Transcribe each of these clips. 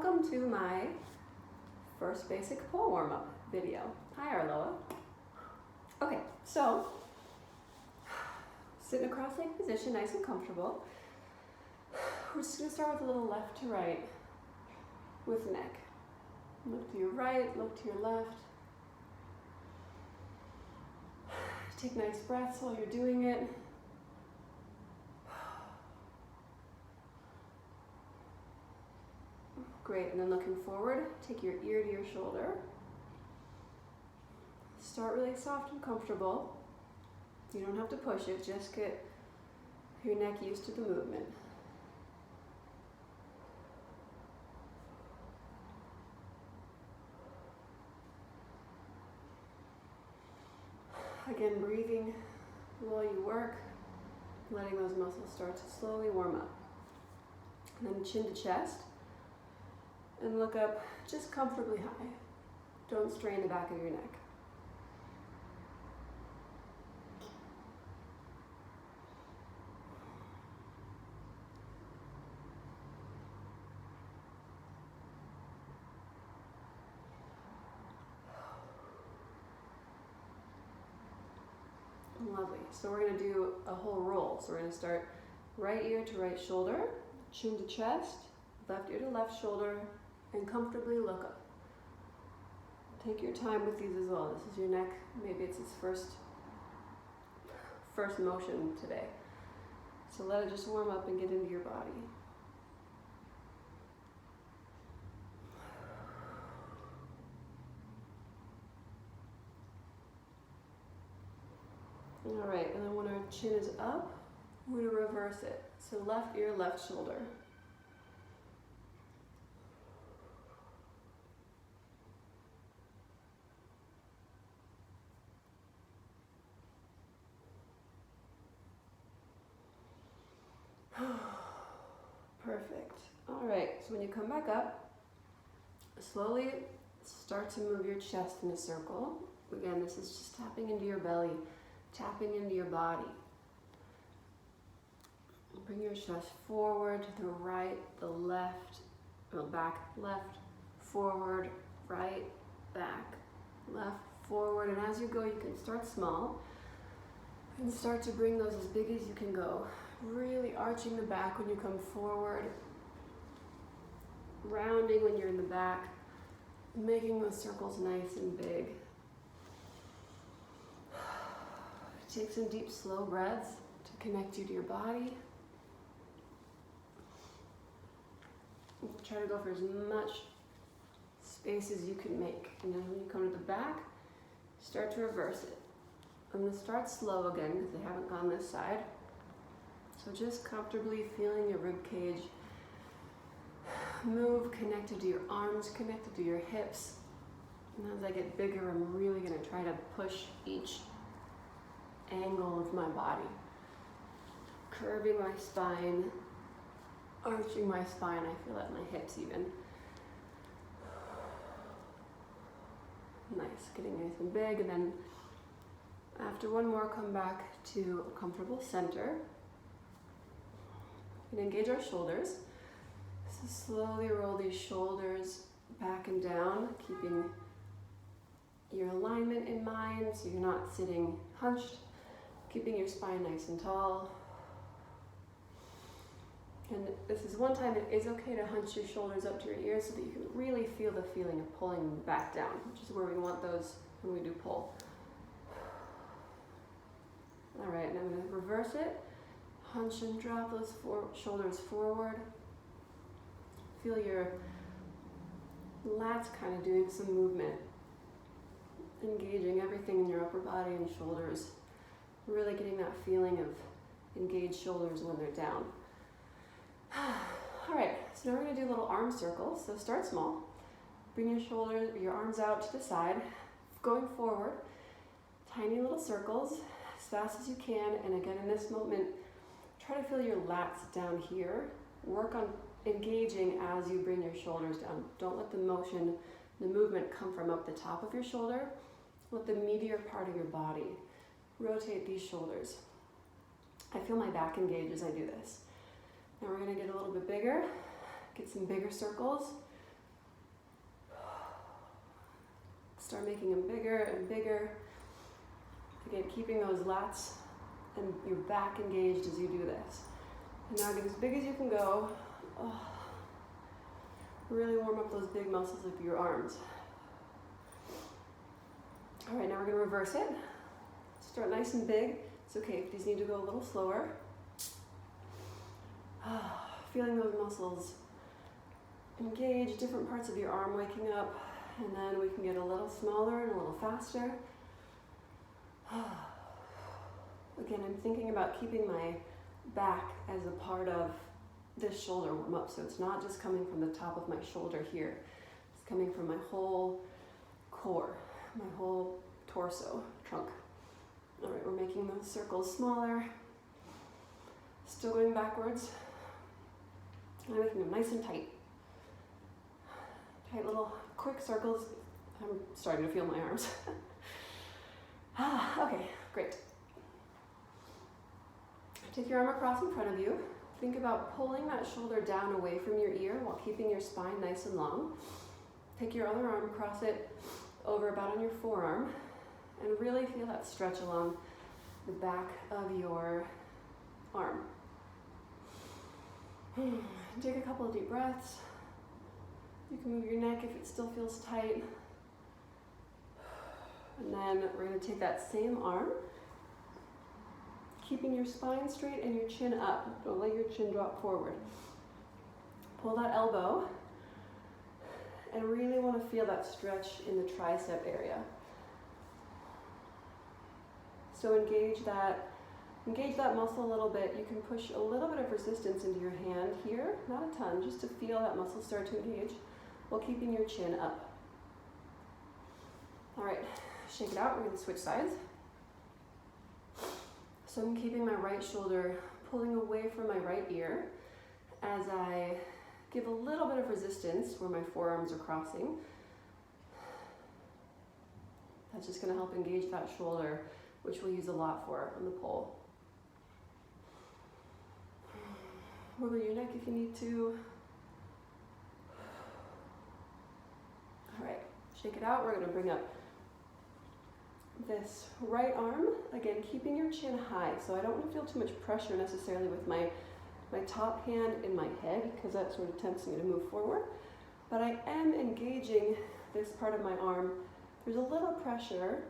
welcome to my first basic pole warm-up video. Hi Arloa. Okay, so sit in a cross-legged position, nice and comfortable. We're just going to start with a little left to right with neck. Look to your right, look to your left. Take nice breaths while you're doing it. Great, and then looking forward, take your ear to your shoulder. Start really soft and comfortable. You don't have to push it, just get your neck used to the movement. Again, breathing while you work, letting those muscles start to slowly warm up. And then chin to chest. And look up just comfortably high. Don't strain the back of your neck. Lovely. So we're going to do a whole roll. So we're going to start right ear to right shoulder, chin to chest, left ear to left shoulder, and comfortably look up. Take your time with these as well. This is your neck. Maybe it's its first motion today. So let it just warm up and get into your body. All right, and then when our chin is up, we're going to reverse it. So left ear, left shoulder. Perfect. All right, so when you come back up, slowly start to move your chest in a circle. Again, this is just tapping into your belly, tapping into your body. Bring your chest forward to the right, the left, back, left, forward, right, back, left, forward. And as you go, you can start small and start to bring those as big as you can go. Really arching the back when you come forward, rounding when you're in the back, making those circles nice and big. Take some deep, slow breaths to connect you to your body. Try to go for as much space as you can make. And then when you come to the back, start to reverse it. I'm going to start slow again because they haven't gone this side. So just comfortably feeling your rib cage move, connected to your arms, connected to your hips. And as I get bigger, I'm really going to try to push each angle of my body. Curving my spine, arching my spine. I feel at my hips even. Nice, getting nice and big. And then after one more, come back to a comfortable center. And engage our shoulders. So slowly roll these shoulders back and down, keeping your alignment in mind so you're not sitting hunched, keeping your spine nice and tall. And this is one time it is okay to hunch your shoulders up to your ears so that you can really feel the feeling of pulling them back down, which is where we want those when we do pull. All right, and I'm going to reverse it. Hunch and drop those shoulders forward. Feel your lats kind of doing some movement. Engaging everything in your upper body and shoulders. Really getting that feeling of engaged shoulders when they're down. All right, so now we're going to do little arm circles. So start small. Bring your arms out to the side. Going forward. Tiny little circles as fast as you can. And again, in this moment, try to feel your lats down here. Work on engaging as you bring your shoulders down. Don't let the motion, the movement come from up the top of your shoulder. Let the meatier part of your body rotate these shoulders. I feel my back engage as I do this. Now we're going to get a little bit bigger, get some bigger circles. Start making them bigger and bigger. Again, keeping those lats and your back engaged as you do this. And now get as big as you can go. Oh. Really warm up those big muscles of your arms. All right, now we're gonna reverse it. Start nice and big. It's okay if these need to go a little slower. Feeling those muscles engage, different parts of your arm waking up, and then we can get a little smaller and a little faster. Again, I'm thinking about keeping my back as a part of this shoulder warm up, so it's not just coming from the top of my shoulder here. It's coming from my whole core, my whole torso, trunk. All right, we're making those circles smaller. Still going backwards. And making them nice and tight. Tight little quick circles. I'm starting to feel my arms. Okay, great. Take your arm across in front of you. Think about pulling that shoulder down away from your ear while keeping your spine nice and long. Take your other arm across it, over about on your forearm, and really feel that stretch along the back of your arm. Take a couple of deep breaths. You can move your neck if it still feels tight. And then we're going to take that same arm, keeping your spine straight and your chin up. Don't let your chin drop forward. Pull that elbow and really want to feel that stretch in the tricep area. So engage that muscle a little bit. You can push a little bit of resistance into your hand here, not a ton, just to feel that muscle start to engage while keeping your chin up. All right, shake it out. We're going to switch sides. So I'm keeping my right shoulder pulling away from my right ear as I give a little bit of resistance where my forearms are crossing. That's just going to help engage that shoulder, which we'll use a lot for on the pole. Wiggle your neck if you need to. All right, shake it out. We're going to bring up this right arm, again, keeping your chin high. So I don't want to feel too much pressure necessarily with my top hand in my head, because that sort of tempts me to move forward. But I am engaging this part of my arm. There's a little pressure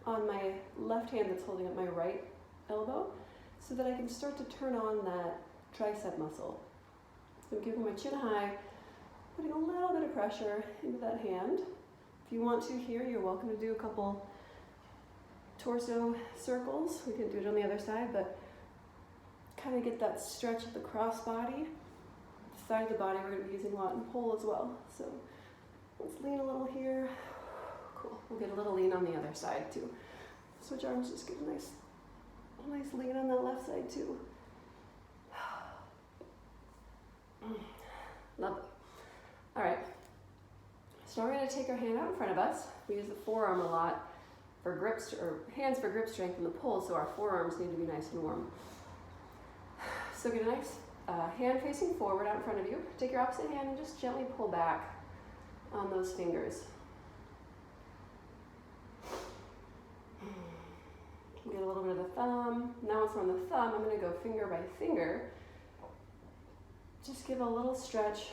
on my left hand that's holding up my right elbow, so that I can start to turn on that tricep muscle. So I'm keeping my chin high, putting a little bit of pressure into that hand. If you want to here, you're welcome to do a couple torso circles. We can do it on the other side, but kind of get that stretch of the cross body. The side of the body we're going to be using a lot in pole as well. So let's lean a little here. Cool. We'll get a little lean on the other side too. Switch arms, just get a nice lean on the left side too. Lovely. All right. So we're going to take our hand out in front of us. We use the forearm a lot for grips, or hands for grip strength in the pole, so our forearms need to be nice and warm. So get a nice hand facing forward out in front of you. Take your opposite hand and just gently pull back on those fingers. Get a little bit of the thumb. Now once we're on the thumb, I'm going to go finger by finger. Just give a little stretch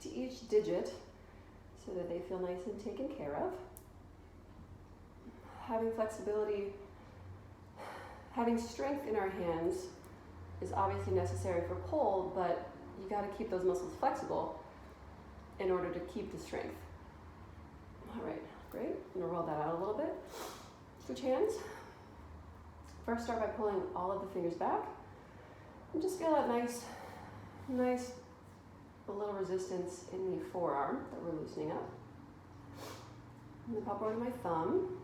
to each digit so that they feel nice and taken care of. Having flexibility, having strength in our hands is obviously necessary for pole, but you got to keep those muscles flexible in order to keep the strength. All right, great. I'm going to roll that out a little bit. Switch hands. First, start by pulling all of the fingers back. And just feel that nice, a little resistance in the forearm that we're loosening up. And then pop over to my thumb.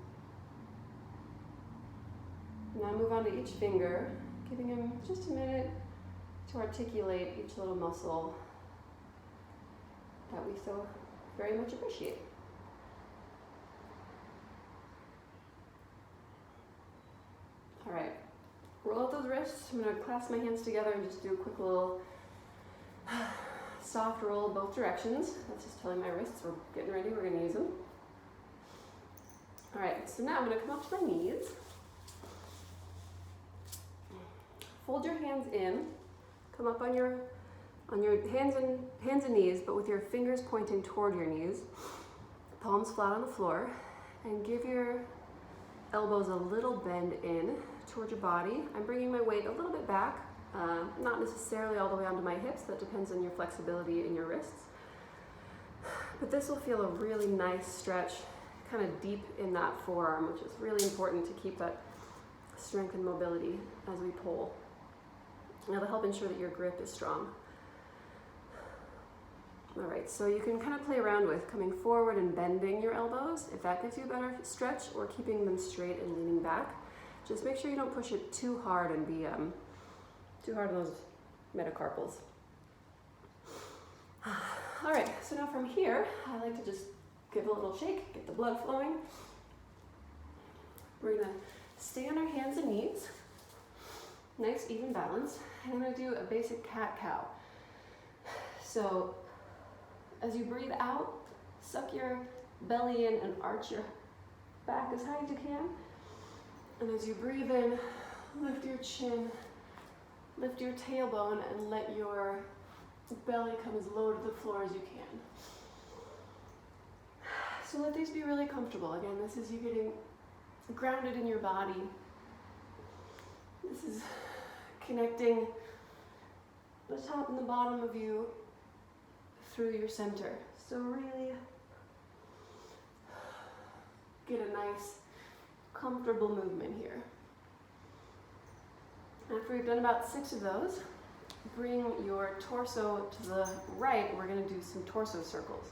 Now move on to each finger, giving him just a minute to articulate each little muscle that we so very much appreciate. All right, roll out those wrists. I'm going to clasp my hands together and just do a quick little soft roll both directions. That's just telling my wrists we're getting ready, we're going to use them. All right, so now I'm gonna come up to my knees. Fold your hands in, come up on your hands and knees, but with your fingers pointing toward your knees, palms flat on the floor, and give your elbows a little bend in toward your body. I'm bringing my weight a little bit back, not necessarily all the way onto my hips, that depends on your flexibility in your wrists. But this will feel a really nice stretch, kind of deep in that forearm, which is really important to keep that strength and mobility as we pull. It'll help ensure that your grip is strong. All right, so you can kind of play around with coming forward and bending your elbows, if that gives you a better stretch, or keeping them straight and leaning back. Just make sure you don't push it too hard and be too hard on those metacarpals. All right, so now from here, I like to just give a little shake, get the blood flowing. We're gonna stay on our hands and knees, nice even balance. And I'm gonna do a basic cat-cow. So as you breathe out, suck your belly in and arch your back as high as you can. And as you breathe in, lift your chin, lift your tailbone, and let your belly come as low to the floor as you can. So let these be really comfortable. Again, this is you getting grounded in your body. This is connecting the top and the bottom of you through your center. So really get a nice, comfortable movement here. After we've done about 6 of those, bring your torso to the right. We're going to do some torso circles.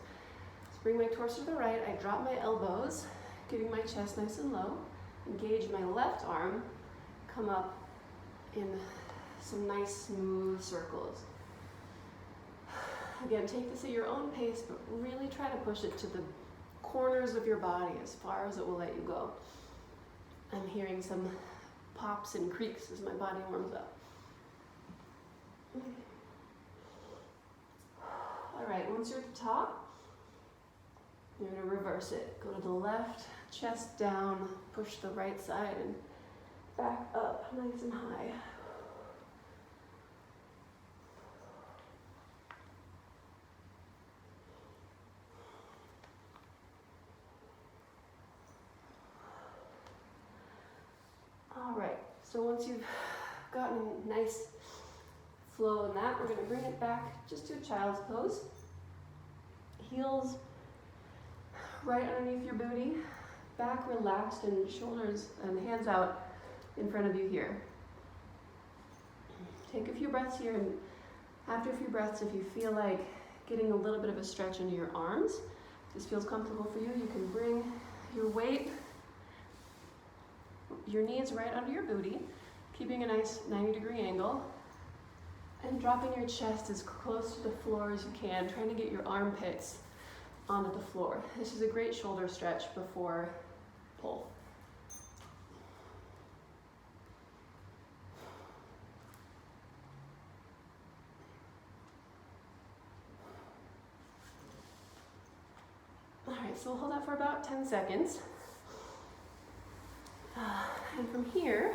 So bring my torso to the right. I drop my elbows, getting my chest nice and low. Engage my left arm. Come up in some nice smooth circles. Again, take this at your own pace, but really try to push it to the corners of your body as far as it will let you go. I'm hearing some pops and creaks as my body warms up. All right, once you're at the top, you're going to reverse it. Go to the left, chest down, push the right side and back up nice and high. All right, so once you've gotten a nice flow in that, we're going to bring it back just to a child's pose. Heels right underneath your booty, back relaxed, and shoulders and hands out in front of you here. Take a few breaths here, and after a few breaths, if you feel like getting a little bit of a stretch into your arms, if this feels comfortable for you, you can bring your weight, your knees right under your booty, keeping a nice 90-degree angle, and dropping your chest as close to the floor as you can, trying to get your armpits onto the floor. This is a great shoulder stretch before pull. All right, so we'll hold that for about 10 seconds. And from here,